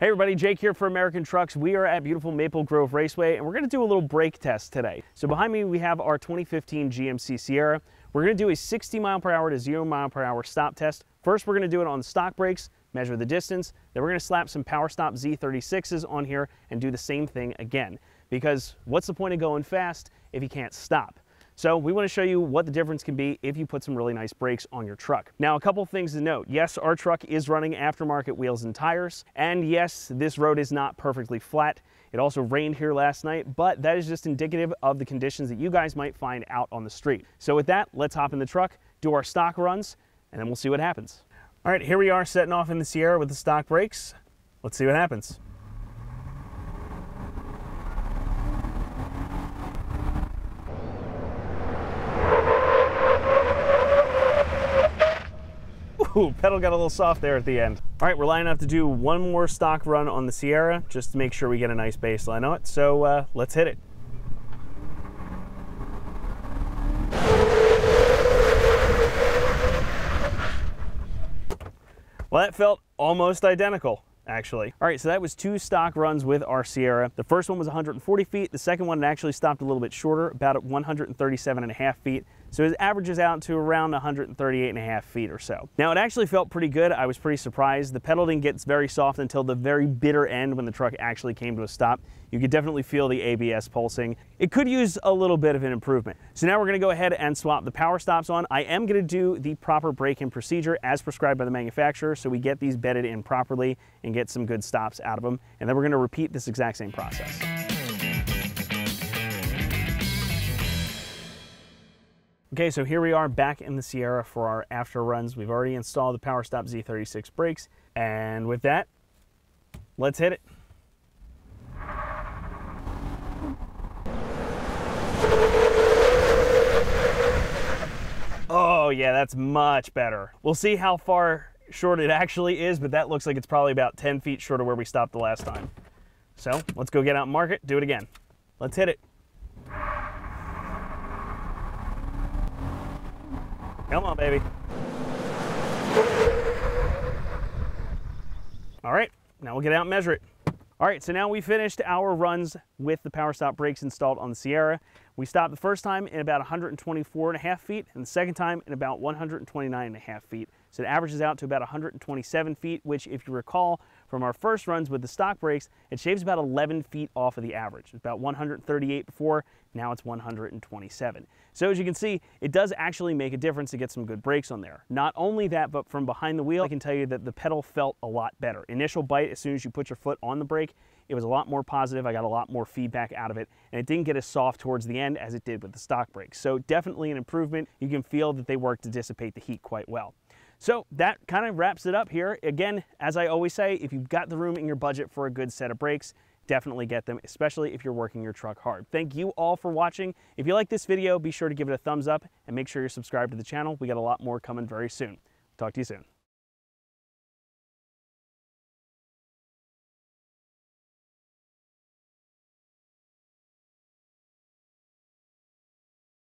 Hey everybody, Jake here for American Trucks. We are at beautiful Maple Grove Raceway and we're going to do a little brake test today. So behind me we have our 2015 GMC Sierra. We're going to do a 60 mile per hour to 0 mile per hour stop test. First we're going to do it on stock brakes, measure the distance, then we're going to slap some PowerStop Z36s on here and do the same thing again. Because what's the point of going fast if you can't stop? So we want to show you what the difference can be if you put some really nice brakes on your truck. Now, a couple things to note. Yes, our truck is running aftermarket wheels and tires. And yes, this road is not perfectly flat. It also rained here last night, but that is just indicative of the conditions that you guys might find out on the street. So with that, let's hop in the truck, do our stock runs, and then we'll see what happens. All right, here we are setting off in the Sierra with the stock brakes. Let's see what happens. Ooh, pedal got a little soft there at the end. All right, we're lining up to do one more stock run on the Sierra just to make sure we get a nice baseline on it. So let's hit it. Well, that felt almost identical, actually. All right, so that was two stock runs with our Sierra. The first one was 140 feet. The second one actually stopped a little bit shorter, about at 137.5 feet. So it averages out to around 138.5 feet or so. Now it actually felt pretty good. I was pretty surprised. The pedal didn't get very soft until the very bitter end when the truck actually came to a stop. You could definitely feel the ABS pulsing. It could use a little bit of an improvement. So now we're gonna go ahead and swap the power stops on. I am gonna do the proper break-in procedure as prescribed by the manufacturer so we get these bedded in properly and get some good stops out of them. And then we're gonna repeat this exact same process. Okay, so here we are back in the Sierra for our after runs. We've already installed the PowerStop Z36 brakes, and with that, let's hit it. Oh yeah, that's much better. We'll see how far short it actually is, but that looks like it's probably about 10 feet short of where we stopped the last time. So let's go get out and mark it, do it again. Let's hit it. Come on, baby. All right, now we'll get out and measure it. All right, so now we finished our runs with the PowerStop brakes installed on the Sierra. We stopped the first time in about 124.5 feet and the second time in about 129.5 feet. So it averages out to about 127 feet, which if you recall from our first runs with the stock brakes, it shaves about 11 feet off of the average. It's about 138 before, now it's 127. So as you can see, it does actually make a difference to get some good brakes on there. Not only that, but from behind the wheel, I can tell you that the pedal felt a lot better. Initial bite, as soon as you put your foot on the brake, it was a lot more positive. I got a lot more feedback out of it, and it didn't get as soft towards the end as it did with the stock brakes. So definitely an improvement. You can feel that they work to dissipate the heat quite well. So that kind of wraps it up here. Again, as I always say, if you've got the room in your budget for a good set of brakes, definitely get them, especially if you're working your truck hard. Thank you all for watching. If you like this video, be sure to give it a thumbs up and make sure you're subscribed to the channel. We got a lot more coming very soon. Talk to you soon.